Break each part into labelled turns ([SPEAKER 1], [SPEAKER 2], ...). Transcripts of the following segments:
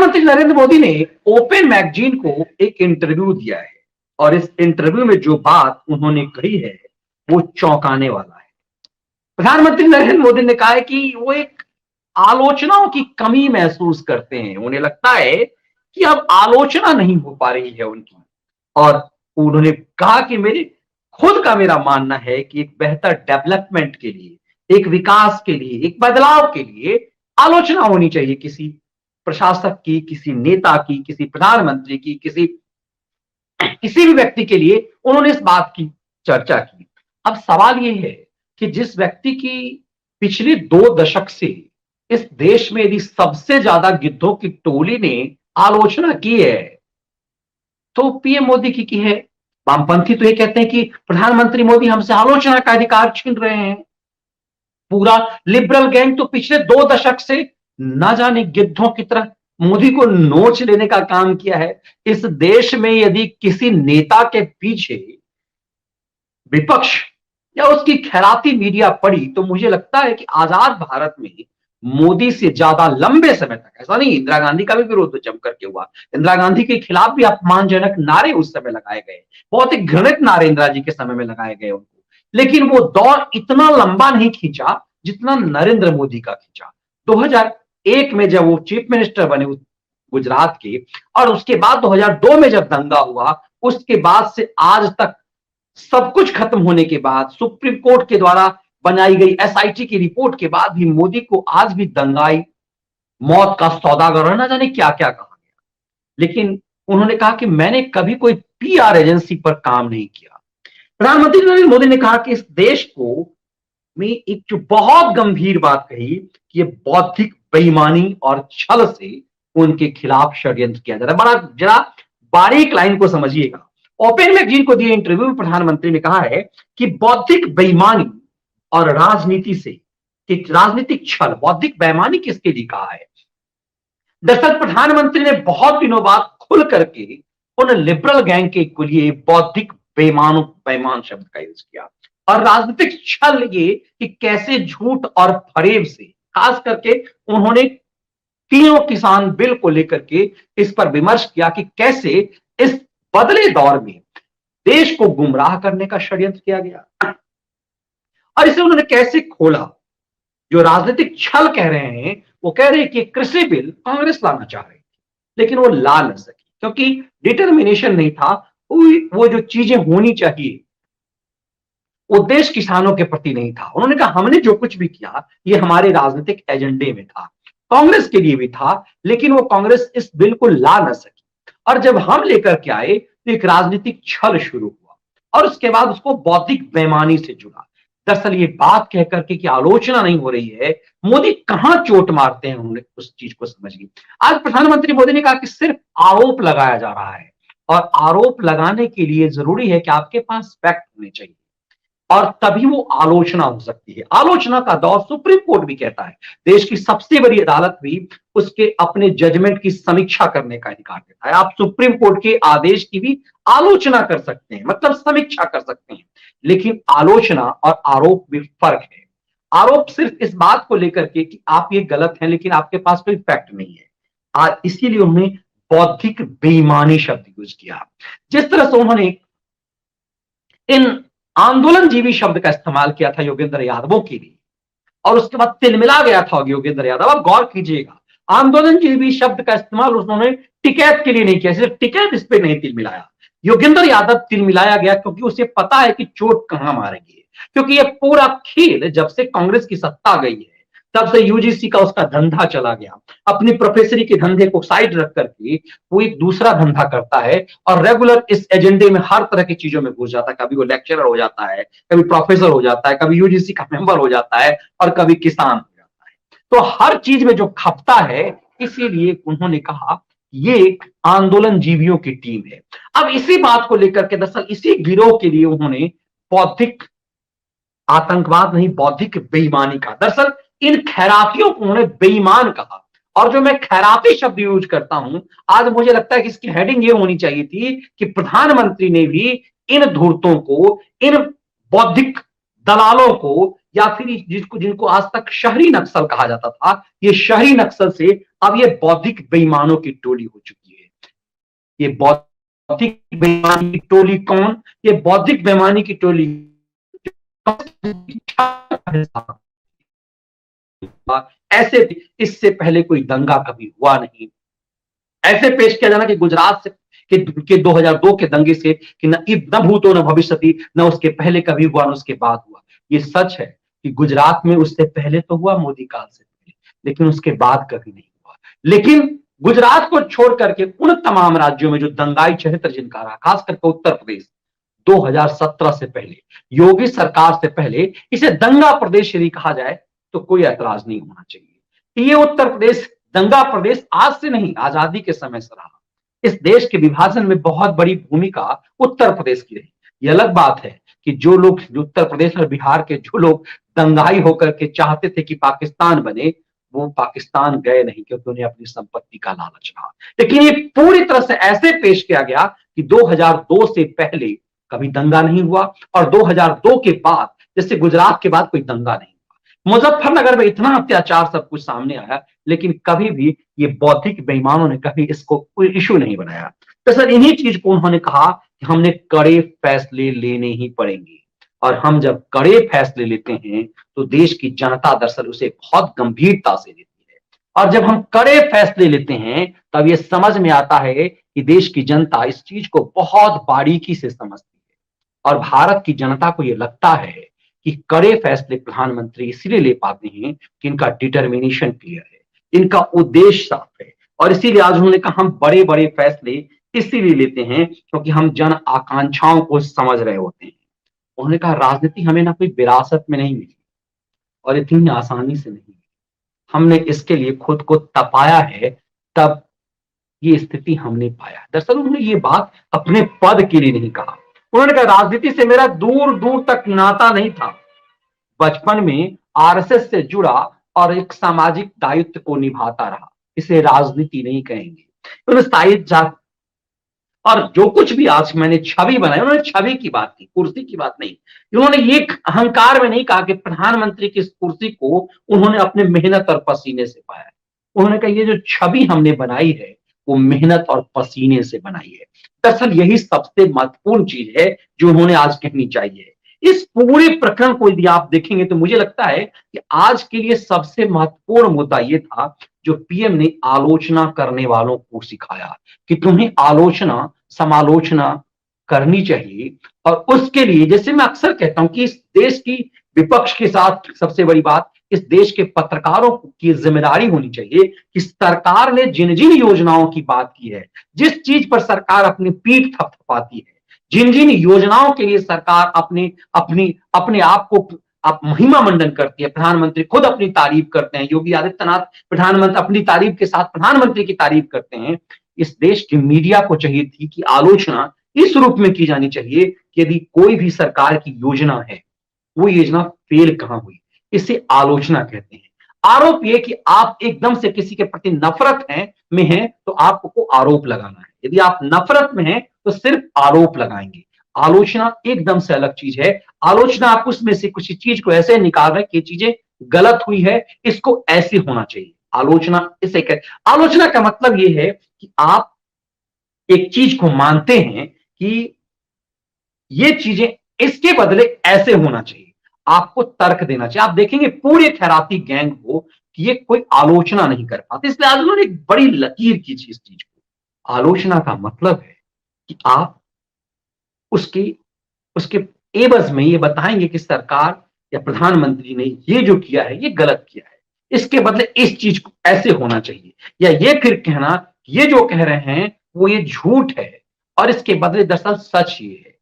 [SPEAKER 1] प्रधानमंत्री नरेंद्र मोदी ने open magazine को एक इंटरव्यू दिया है और इस इंटरव्यू में जो बात उन्होंने कही है वो चौंकाने वाला है। प्रधानमंत्री नरेंद्र मोदी ने कहा है कि वो एक आलोचनाओं की कमी महसूस करते हैं। उन्हें लगता है कि अब आलोचना नहीं हो पा रही है उनकी, और उन्होंने कहा कि मेरा मानना है कि एक बेहतर डेवलपमेंट के लिए, एक विकास के लिए, एक बदलाव के लिए आलोचना होनी चाहिए किसी प्रशासक की, किसी नेता की, किसी प्रधानमंत्री की, किसी भी व्यक्ति के लिए। उन्होंने इस बात की चर्चा की। अब सवाल यह है कि जिस व्यक्ति की पिछले 2 दशक से इस देश में यदि सबसे ज्यादा गिद्धों की टोली ने आलोचना की है तो पीएम मोदी की है। वामपंथी तो ये कहते हैं कि प्रधानमंत्री मोदी हमसे आलोचना का अधिकार छीन रहे हैं। पूरा लिबरल गैंग तो पिछले 2 दशक से न जाने गिद्धों की तरह मोदी को नोच लेने का काम किया है। इस देश में यदि किसी नेता के पीछे विपक्ष या उसकी खैराती मीडिया पड़ी तो मुझे लगता है कि आजाद भारत में मोदी से ज्यादा लंबे समय तक, ऐसा नहीं, इंदिरा गांधी का भी विरोध जम करके हुआ, इंदिरा गांधी के खिलाफ भी अपमानजनक नारे उस समय लगाए गए, बहुत ही घृणित नारे इंदिरा जी के समय में लगाए गए उनको, लेकिन वो दौर इतना लंबा नहीं खींचा जितना नरेंद्र मोदी का खींचा। 2001 में जब वो चीफ मिनिस्टर बने गुजरात के, और उसके बाद 2002 में जब दंगा हुआ, उसके बाद से आज तक सब कुछ खत्म होने के बाद, सुप्रीम कोर्ट के द्वारा बनाई गई एसआईटी की रिपोर्ट के बाद भी मोदी को आज भी दंगाई, मौत का सौदागर, ना जाने क्या क्या कहा गया। लेकिन उन्होंने कहा कि मैंने कभी कोई पीआर एजेंसी पर काम नहीं किया। प्रधानमंत्री नरेंद्र मोदी ने कहा कि इस देश को में एक जो बहुत गंभीर बात कही कि ये बौद्धिक बेईमानी और छल से उनके खिलाफ षड्यंत्र किया जा रहा है। बड़ा जरा बारीक लाइन को समझिएगा। ओपन मैगजीन को दिए इंटरव्यू में प्रधानमंत्री ने कहा है कि बौद्धिक बेईमानी और राजनीति से, कि राजनीतिक छल, बौद्धिक बेईमानी किसके लिए कहा है। दरअसल प्रधानमंत्री ने बहुत दिनों बाद खुल करके उन लिबरल गैंग के लिए बौद्धिक बेईमान शब्द का यूज किया, और राजनीतिक छल ये कि कैसे झूठ और फरेब से, खास करके उन्होंने तीनों किसान बिल को लेकर के इस पर विमर्श किया कि कैसे इस बदले दौर में देश को गुमराह करने का षड्यंत्र किया गया, और इसे उन्होंने कैसे खोला। जो राजनीतिक छल कह रहे हैं, वो कह रहे हैं कि कृषि बिल कांग्रेस लाना चाह रही थी लेकिन वो ला न सकी क्योंकि डिटर्मिनेशन नहीं था। वो जो चीजें होनी चाहिए वो देश किसानों के प्रति नहीं था। उन्होंने कहा हमने जो कुछ भी किया ये हमारे राजनीतिक एजेंडे में था, कांग्रेस के लिए भी था, लेकिन वो कांग्रेस इस बिल को ला न सकी, और जब हम लेकर के आए तो एक राजनीतिक छल शुरू हुआ और उसके बाद उसको बौद्धिक बेईमानी से जुड़ा। दरअसल ये बात कह करके कि आलोचना नहीं हो रही है, मोदी कहां चोट मारते हैं, उन्होंने उस चीज को समझिए। आज प्रधानमंत्री मोदी ने कहा कि सिर्फ आरोप लगाया जा रहा है, और आरोप लगाने के लिए जरूरी है कि आपके पास फैक्ट होने चाहिए, और तभी वो आलोचना हो सकती है। आलोचना का दौर सुप्रीम कोर्ट भी कहता है, देश की सबसे बड़ी अदालत भी उसके अपने जजमेंट की समीक्षा करने का अधिकार देता है। आप सुप्रीम कोर्ट के आदेश की भी आलोचना कर सकते हैं, मतलब समीक्षा कर सकते हैं, लेकिन आलोचना और आरोप में फर्क है। आरोप सिर्फ इस बात को लेकर के कि आप ये गलत हैं लेकिन आपके पास कोई फैक्ट नहीं है। इसीलिए उन्होंने बौद्धिक बेईमानी शब्द यूज किया। जिस तरह से उन्होंने इन आंदोलनजीवी शब्द का इस्तेमाल किया था योगेंद्र यादवों के लिए, और उसके बाद तिलमिला गया था योगेंद्र यादव। अब गौर कीजिएगा, आंदोलनजीवी शब्द का इस्तेमाल उन्होंने टिकैत के लिए नहीं किया, सिर्फ टिकैत इस पे नहीं तिलमिलाया। योगेंद्र यादव तिलमिलाया गया क्योंकि उसे पता है कि चोट कहां मारेगी, क्योंकि ये पूरा खेल जब से कांग्रेस की सत्ता गई है तब से यूजीसी का उसका धंधा चला गया। अपनी प्रोफेसरी के धंधे को साइड रख करके वो एक दूसरा धंधा करता है और रेगुलर इस एजेंडे में हर तरह की चीजों में घुस जाता है। कभी वो लेक्चरर हो जाता है, कभी प्रोफेसर हो जाता है, कभी यूजीसी का मेंबर हो जाता है, और कभी किसान हो जाता है। तो हर चीज में जो खपता है, इसीलिए उन्होंने कहा ये एक आंदोलन जीवियों की टीम है। अब इसी बात को लेकर के दरअसल इसी गिरोह के लिए उन्होंने बौद्धिक आतंकवाद नहीं, बौद्धिक बेईमानी का, दरअसल इन खैरातियों को उन्होंने बेईमान कहा। और जो मैं खैराती शब्द यूज करता हूं, आज मुझे लगता है कि इसकी हेडिंग ये होनी चाहिए थी कि प्रधानमंत्री ने भी इन धूर्तों को, इन बौद्धिक दलालों को, या फिर जिनको आज तक शहरी नक्सल कहा जाता था, ये शहरी नक्सल से अब ये बौद्धिक बेईमानों की टोली हो चुकी है। ये बौद्धिक बेईमानी की टोली कौन? ये बौद्धिक बेईमानी की टोली ऐसे इससे पहले कोई दंगा कभी हुआ नहीं। ऐसे पेश किया जाना कि गुजरात से के 2002 के दंगे से कि न भूतो न भविष्यति, न उसके पहले कभी हुआ न उसके बाद हुआ। ये सच है कि गुजरात में उससे पहले तो हुआ, मोदी काल से पहले, लेकिन उसके बाद कभी नहीं हुआ। लेकिन गुजरात को छोड़ करके उन तमाम राज्यों में जो दंगाई चरित्र जिनका रहा, खास करके उत्तर प्रदेश 2017 से पहले, योगी सरकार से पहले, इसे दंगा प्रदेश यदि कहा जाए तो कोई ऐतराज नहीं होना चाहिए। ये उत्तर प्रदेश दंगा प्रदेश आज से नहीं, आजादी के समय से रहा। इस देश के विभाजन में बहुत बड़ी भूमिका उत्तर प्रदेश की रही। यह अलग बात है कि जो लोग उत्तर प्रदेश और बिहार के जो लोग दंगाई होकर के चाहते थे कि पाकिस्तान बने, वो पाकिस्तान गए नहीं, क्योंकि उन्हें अपनी संपत्ति का लालच रहा। लेकिन ये पूरी तरह से ऐसे पेश किया गया कि 2002 से पहले कभी दंगा नहीं हुआ और 2002 के बाद, जैसे गुजरात के बाद कोई दंगा नहीं हुआ। मुजफ्फरनगर में इतना अत्याचार सब कुछ सामने आया, लेकिन कभी भी ये बौद्धिक बेईमानों ने कभी इसको कोई इशू नहीं बनाया। तो सर इन्हीं चीज को उन्होंने कहा कि हमने कड़े फैसले लेने ही पड़ेंगे, और हम जब कड़े फैसले लेते हैं तो देश की जनता दरअसल उसे बहुत गंभीरता से लेती है। और जब हम कड़े फैसले लेते हैं तब ये समझ में आता है कि देश की जनता इस चीज को बहुत बारीकी से समझती है, और भारत की जनता को ये लगता है कि कड़े फैसले प्रधानमंत्री इसलिए ले पाते हैं कि इनका डिटर्मिनेशन क्लियर है, इनका उद्देश्य साफ है। और इसीलिए आज उन्होंने कहा हम बड़े बड़े फैसले इसीलिए लेते हैं क्योंकि हम जन आकांक्षाओं को समझ रहे होते हैं। उन्होंने कहा राजनीति हमें ना कोई विरासत में नहीं मिली और इतनी आसानी से नहीं मिली, हमने इसके लिए खुद को तपाया है, तब ये स्थिति हमने पाया। दरअसल उन्होंने ये बात अपने पद के लिए नहीं कहा। उन्होंने कहा राजनीति से मेरा दूर दूर तक नाता नहीं था, बचपन में आरएसएस से जुड़ा और एक सामाजिक दायित्व को निभाता रहा, इसे राजनीति नहीं कहेंगे। उन्होंने और जो कुछ भी आज मैंने छवि बनाई, उन्होंने छवि की बात की, कुर्सी की बात नहीं। उन्होंने ये अहंकार में नहीं कहा कि प्रधानमंत्री की इस कुर्सी को उन्होंने अपने मेहनत और पसीने से पाया है। उन्होंने कहा ये जो छवि हमने बनाई है वो मेहनत और पसीने से बनाई है। दरअसल यही सबसे महत्वपूर्ण चीज है जो उन्होंने आज कहनी चाहिए। इस पूरे प्रकरण को यदि आप देखेंगे तो मुझे लगता है कि आज के लिए सबसे महत्वपूर्ण मुद्दा ये था जो पीएम ने आलोचना करने वालों को सिखाया कि तुम्हें आलोचना समालोचना करनी चाहिए। और उसके लिए जैसे मैं अक्सर कहता हूं कि इस देश की विपक्ष के साथ सबसे बड़ी बात इस देश के पत्रकारों की जिम्मेदारी होनी चाहिए कि सरकार ने जिन जिन योजनाओं की बात की है, जिस चीज पर सरकार अपनी पीठ थपथपाती है, जिन जिन योजनाओं के लिए सरकार अपने अपनी अपने आप को आप महिमा मंडन करती है, प्रधानमंत्री खुद अपनी तारीफ करते हैं, योगी आदित्यनाथ प्रधानमंत्री अपनी तारीफ के साथ प्रधानमंत्री की तारीफ करते हैं। इस देश की मीडिया को चाहिए थी कि आलोचना इस रूप में की जानी चाहिए कि यदि कोई भी सरकार की योजना है, वो योजना फेल कहां हुई, इसे आलोचना कहते हैं। आरोप ये कि आप एकदम से किसी के प्रति नफरत में हैं तो आपको आरोप लगाना है, यदि आप नफरत में हैं तो सिर्फ आरोप लगाएंगे। आलोचना एकदम से अलग चीज है। आलोचना आप उसमें से कुछ चीज को ऐसे निकाल रहे कि चीजें गलत हुई है, इसको ऐसे होना चाहिए। आलोचना इसे आलोचना का मतलब यह है कि आप एक चीज को मानते हैं कि ये चीजें इसके बदले ऐसे होना चाहिए, आपको तर्क देना चाहिए। आप देखेंगे पूरे खैराती गैंग को कि ये कोई आलोचना नहीं कर पाते, इसलिए आज उन्होंने एक बड़ी लकीर की इस चीज को। आलोचना का मतलब है कि आप उसके उसके एवज में ये बताएंगे कि सरकार या प्रधानमंत्री ने ये जो किया है ये गलत किया है, इसके बदले इस चीज को ऐसे होना चाहिए, या ये फिर कहना ये जो कह रहे हैं वो ये झूठ है और इसके बदले दरअसल सच ये है।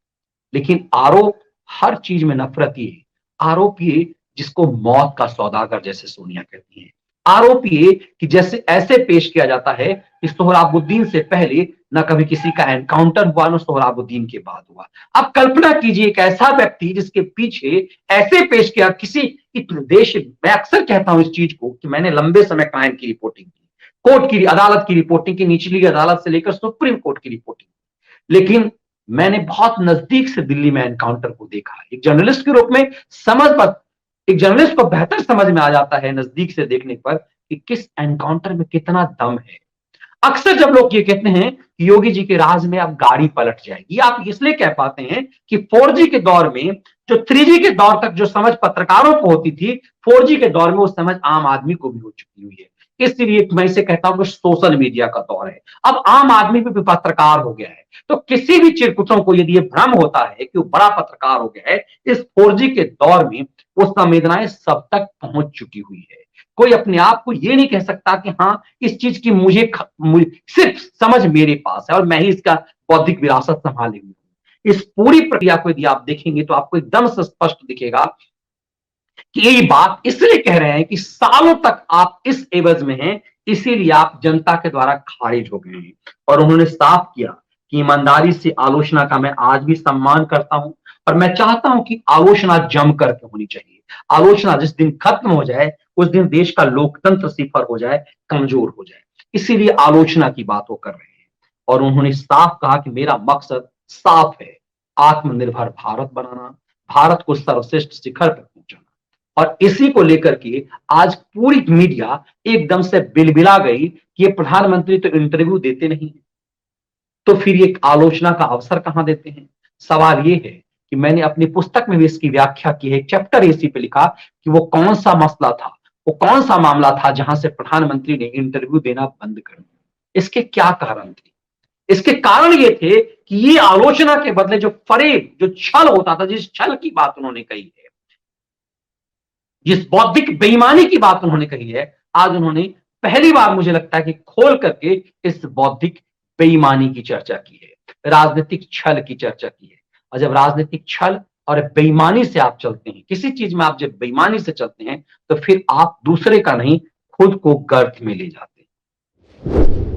[SPEAKER 1] लेकिन आरोप हर चीज में नफरत ही है। आरोप ये जिसको मौत का सौदागर जैसे सोनिया कहती हैं, आरोप ये कि जैसे ऐसे पेश किया जाता है कि सोहराबुद्दीन से पहले न कभी किसी का एनकाउंटर हुआ न सोहराबुद्दीन के बाद हुआ। अब कल्पना कीजिए एक ऐसा व्यक्ति जिसके पीछे ऐसे पेश किया किसी देश। मैं अक्सर कहता हूं इस चीज को कि मैंने लंबे समय क्राइम की रिपोर्टिंग की, कोर्ट की अदालत की रिपोर्टिंग की, निचली अदालत से लेकर सुप्रीम कोर्ट की रिपोर्टिंग, लेकिन मैंने बहुत नजदीक से दिल्ली में एनकाउंटर को देखा। एक जर्नलिस्ट के रूप में एक जर्नलिस्ट को बेहतर समझ में आ जाता है नजदीक से देखने पर कि किस एनकाउंटर में कितना दम है। अक्सर जब लोग ये कहते हैं कि योगी जी के राज में अब गाड़ी पलट जाएगी, आप इसलिए कह पाते हैं कि 4G के दौर में जो 3G के दौर तक जो समझ पत्रकारों को होती थी, 4G के दौर में वो समझ आम आदमी को भी हो चुकी हुई है। इसलिए मैं इसे कहता हूं कि सोशल मीडिया का दौर है, अब आम आदमी भी पत्रकार हो गया है। तो किसी भी चिरकुटों को यदि ये भ्रम होता है कि वो बड़ा पत्रकार हो गया है, इस 4G के दौर में वो संवेदनाएं सब तक पहुंच चुकी हुई है। कोई अपने आप को ये नहीं कह सकता कि हाँ, इस चीज की मुझे सिर्फ समझ मेरे पास है और मैं ही इसका बौद्धिक विरासत संभाले हुई हूं। इस पूरी प्रक्रिया को यदि आप देखेंगे तो आपको एकदम से स्पष्ट दिखेगा कि ये बात इसलिए कह रहे हैं कि सालों तक आप इस एवज में हैं, इसीलिए आप जनता के द्वारा खारिज हो गए हैं। और उन्होंने साफ किया कि ईमानदारी से आलोचना का मैं आज भी सम्मान करता हूं और मैं चाहता हूं कि आलोचना जम करके होनी चाहिए। आलोचना जिस दिन खत्म हो जाए उस दिन देश का लोकतंत्र सिफर हो जाए, कमजोर हो जाए। इसीलिए आलोचना की बात वो कर रहे हैं। और उन्होंने साफ कहा कि मेरा मकसद साफ है, आत्मनिर्भर भारत बनाना, भारत को सर्वश्रेष्ठ शिखर पर पहुंचाना। और इसी को लेकर के आज पूरी मीडिया एकदम से बिलबिला गई कि ये प्रधानमंत्री तो इंटरव्यू देते नहीं है, तो फिर ये आलोचना का अवसर कहां देते हैं। सवाल ये है कि मैंने अपनी पुस्तक में भी इसकी व्याख्या की है, चैप्टर इसी पे लिखा कि वो कौन सा मसला था, वो कौन सा मामला था जहां से प्रधानमंत्री ने इंटरव्यू देना बंद कर दिया। इसके क्या कारण थे? इसके कारण ये थे कि ये आलोचना के बदले जो फरेब, जो छल होता था, जिस छल की बात उन्होंने कही है, जिस बौद्धिक बेईमानी की बात उन्होंने कही है, आज उन्होंने पहली बार मुझे लगता है कि खोल करके इस बौद्धिक बेईमानी की चर्चा की है, राजनीतिक छल की चर्चा की है। और जब राजनीतिक छल और बेईमानी से आप चलते हैं, किसी चीज में आप जब बेईमानी से चलते हैं, तो फिर आप दूसरे का नहीं खुद को गर्त में ले जाते हैं।